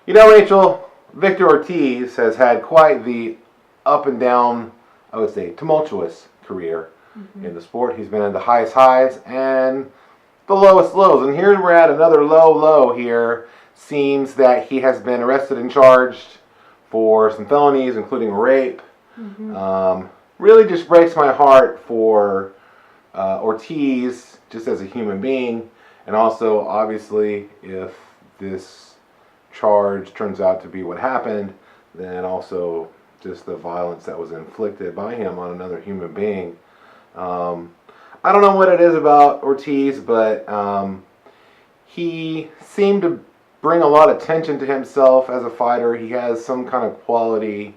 You know, Rachel, Victor Ortiz has had quite the up and down, I would say, tumultuous career in the sport. He's been in the highest highs and the lowest lows. And here we're at another low here. Seems that he has been arrested and charged for some felonies, including rape. Really just breaks my heart for Ortiz, just as a human being. And also, obviously, if this charge turns out to be what happened, then also just the violence that was inflicted by him on another human being. I don't know what it is about Ortiz, but he seemed to bring a lot of attention to himself as a fighter. He has some kind of quality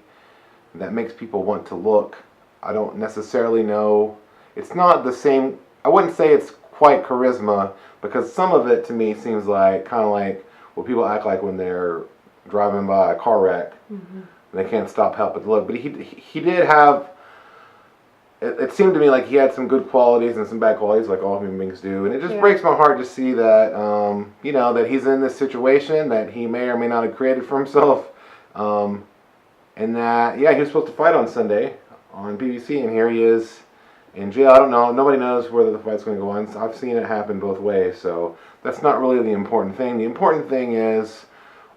that makes people want to look. I don't necessarily know. It's not the same. I wouldn't say it's quite charisma, because some of it to me seems like kind of like what people act like when they're driving by a car wreck. They can't stop helping to look. But he did have. It seemed to me like he had some good qualities and some bad qualities, like all human beings do. And it just breaks my heart to see that, that he's in this situation that he may or may not have created for himself. And that, he was supposed to fight on Sunday on BBC, and here he is in jail. I don't know. Nobody knows whether the fight's going to go on. I've seen it happen both ways, so that's not really the important thing. The important thing is,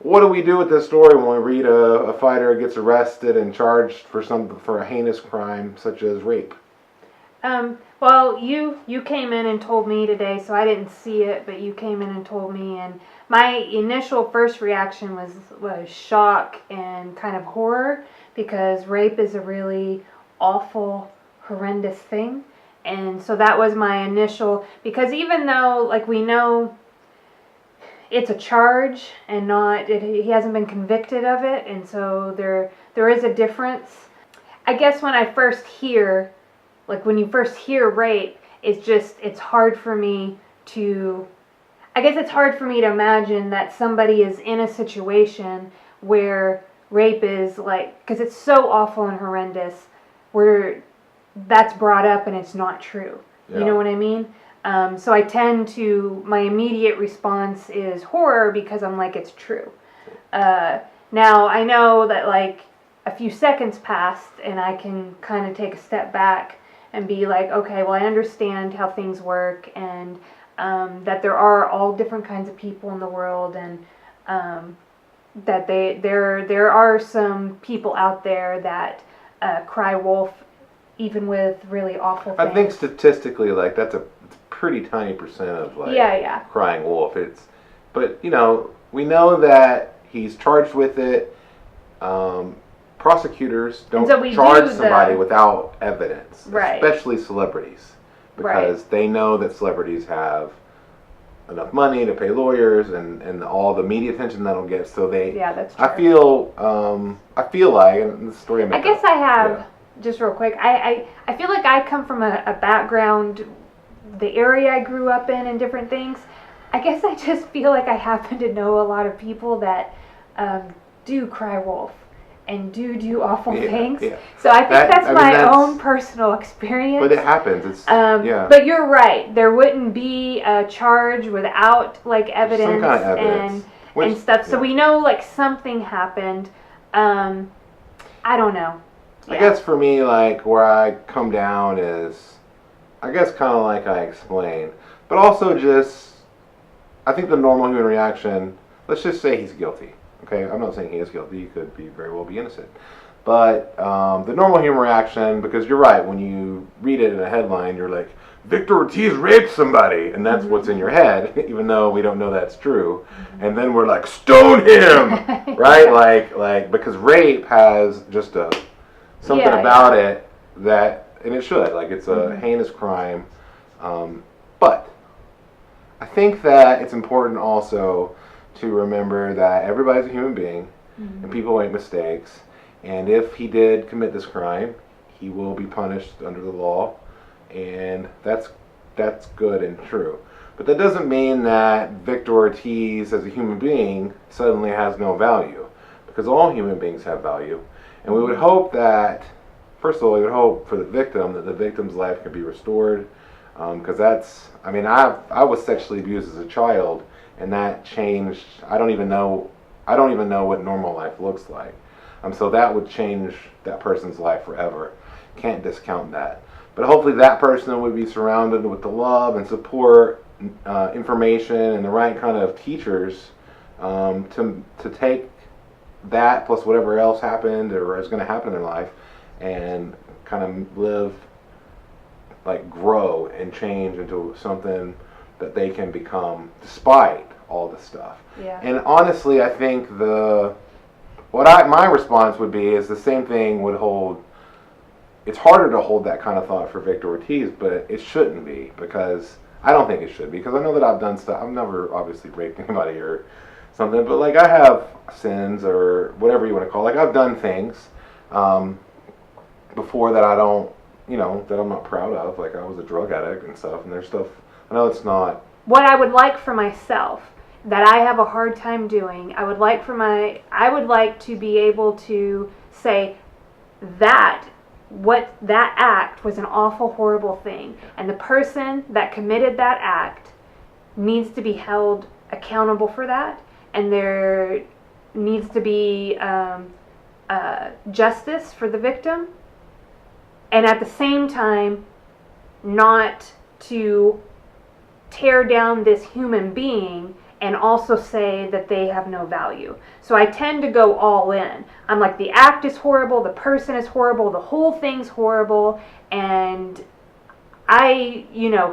what do we do with this story when we read a fighter gets arrested and charged for a heinous crime such as rape? Well, you came in and told me today, so I didn't see it, but you came in and told me, and my initial first reaction was shock and kind of horror, because rape is a really awful, horrendous thing. And so that was my initial, because even though, like, we know it's a charge and he hasn't been convicted of it, and so there is a difference. I guess when you first hear rape, it's hard for me to imagine that somebody is in a situation where rape is because it's so awful and horrendous, where that's brought up and it's not true. You know what I mean? So my immediate response is horror, because I'm like, it's true. Now, I know that a few seconds passed and I can kind of take a step back and be like, okay, well, I understand how things work, and that there are all different kinds of people in the world, and that there are some people out there that cry wolf even with really awful things. I think statistically, that's a pretty tiny percent of crying wolf. But we know that he's charged with it. Prosecutors don't charge somebody without evidence, especially celebrities, because they know that celebrities have enough money to pay lawyers and all the media attention that'll get. So that's true. I feel like, and the story I guess I have, just real quick, I feel like I come from a background, the area I grew up in and different things. I guess I just feel like I happen to know a lot of people that do cry wolf and do awful things. So I think that's my own personal experience. But it happens. But you're right. There wouldn't be a charge without evidence, some kind of evidence and stuff. So we know something happened. I don't know. I guess for me, where I come down is, I guess kind of like I explained, but also just, I think the normal human reaction, let's just say he's guilty. Okay, I'm not saying he is guilty. He could very well be innocent. But the normal human reaction, because you're right, when you read it in a headline, you're like, Victor Ortiz raped somebody, and that's what's in your head, even though we don't know that's true. And then we're like, stone him, right? Because rape has just something about it that, and it should, it's a heinous crime. But I think that it's important also to remember that everybody's a human being, and people make mistakes, and if he did commit this crime, he will be punished under the law, and that's good and true. But that doesn't mean that Victor Ortiz as a human being suddenly has no value, because all human beings have value, and we would hope that, first of all, we would hope for the victim that the victim's life can be restored, because I was sexually abused as a child, and that changed. I don't even know I don't even know what normal life looks like. So that would change that person's life forever. Can't discount that. But hopefully that person would be surrounded with the love and support, information, and the right kind of teachers to take that plus whatever else happened or is going to happen in life and kind of live, like grow and change into something that they can become despite all this stuff. Yeah. And honestly, I think my response would be is the same thing would hold. It's harder to hold that kind of thought for Victor Ortiz, but it shouldn't be, because I don't think it should be, because I know that I've done stuff. I've never obviously raped anybody or something, but like I have sins or whatever you want to call it. Like I've done things before that I don't, that I'm not proud of. Like I was a drug addict and stuff, and there's stuff. I know it's not. What I would like for myself that I have a hard time doing, I would like to be able to say that that act was an awful, horrible thing, and the person that committed that act needs to be held accountable for that, and there needs to be justice for the victim, and at the same time not to tear down this human being and also say that they have no value. So I tend to go all in. I'm like, the act is horrible, the person is horrible, the whole thing's horrible, and I,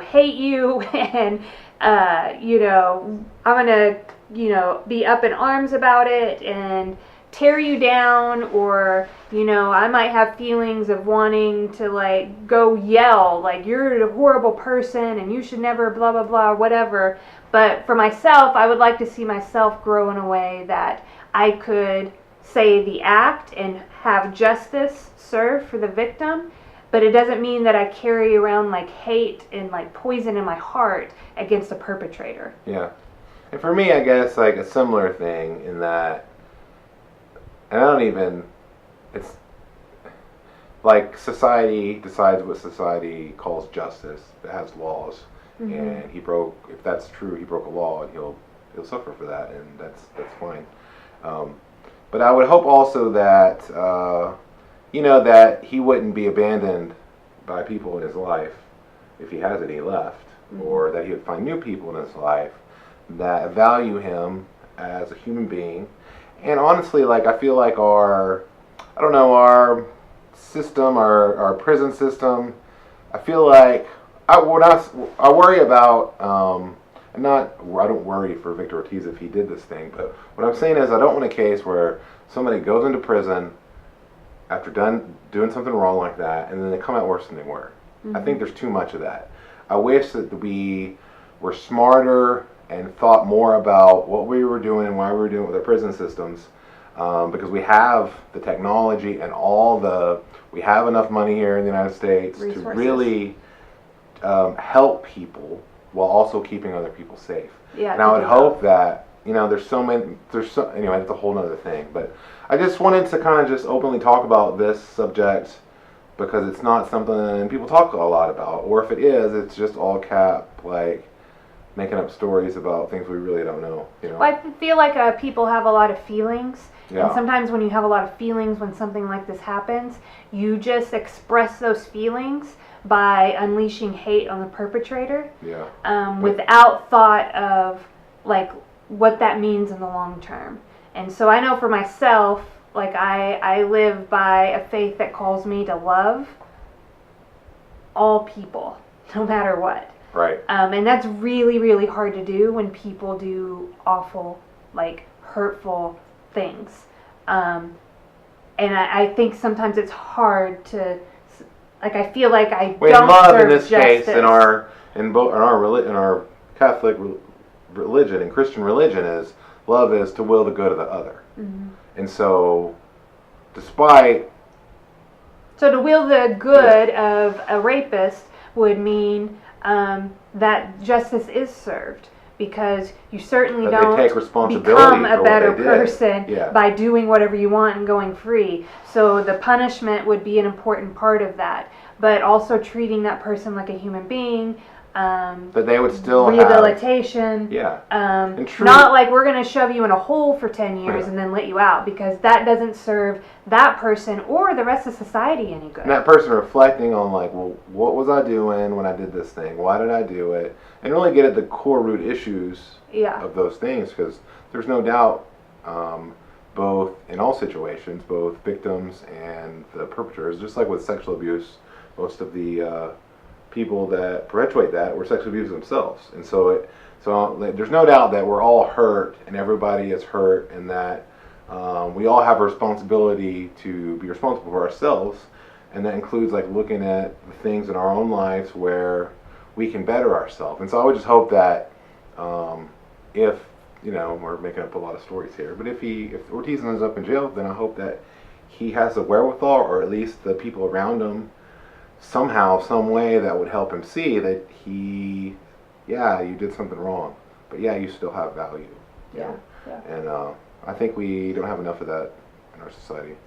hate you, and, I'm gonna, be up in arms about it and tear you down, or, I might have feelings of wanting to, like, go yell, like, you're a horrible person and you should never blah, blah, blah, whatever. But for myself, I would like to see myself grow in a way that I could say the act and have justice served for the victim, but it doesn't mean that I carry around like hate and like poison in my heart against a perpetrator. Yeah. And for me, I guess like a similar thing in that, and it's like society decides what society calls justice. It has laws. Mm-hmm. And if that's true, he broke a law, and he'll suffer for that, and that's fine. But I would hope also that that he wouldn't be abandoned by people in his life if he has any left, mm-hmm. or that he would find new people in his life that value him as a human being. And honestly, like I feel like our system, our prison system, I feel like. I worry about, I don't worry for Victor Ortiz if he did this thing, but what I'm saying is I don't want a case where somebody goes into prison after doing something wrong like that, and then they come out worse than they were. Mm-hmm. I think there's too much of that. I wish that we were smarter and thought more about what we were doing and why we were doing it with our prison systems, because we have the technology and we have enough money here in the United States resources to really help people while also keeping other people safe. Yeah, and I would hope that, anyway, it's a whole nother thing. But I just wanted to kind of just openly talk about this subject because it's not something people talk a lot about. Or if it is, it's just all cap, like making up stories about things we really don't know. Well, I feel like people have a lot of feelings. Yeah. And sometimes when you have a lot of feelings when something like this happens, you just express those feelings by unleashing hate on the perpetrator, without thought of like what that means in the long term. And so I know for myself, like I live by a faith that calls me to love all people, no matter what. Right. And that's really, really hard to do when people do awful, like hurtful things. And I think sometimes it's hard to. Like I feel like I don't love serve in this justice. case in our Catholic religion and Christian religion is love is to will the good of the other, mm-hmm. and so to will the good of a rapist would mean that justice is served, because you certainly don't become a better person by doing whatever you want and going free. So the punishment would be an important part of that, but also treating that person like a human being, that they would still rehabilitation. Have, not like we're going to shove you in a hole for 10 years and then let you out, because that doesn't serve that person or the rest of society any good. And that person reflecting on like, well, what was I doing when I did this thing? Why did I do it? And really get at the core root issues of those things, because there's no doubt, both in all situations, both victims and the perpetrators, just like with sexual abuse, most of the people that perpetuate that were sexual abusers themselves. And so there's no doubt that we're all hurt and everybody is hurt, and that we all have a responsibility to be responsible for ourselves, and that includes like looking at the things in our own lives where we can better ourselves. And so I would just hope that if, you know, we're making up a lot of stories here, but if Ortiz ends up in jail, then I hope that he has the wherewithal, or at least the people around him, somehow, some way that would help him see that you did something wrong, but you still have value. Yeah. And I think we don't have enough of that in our society.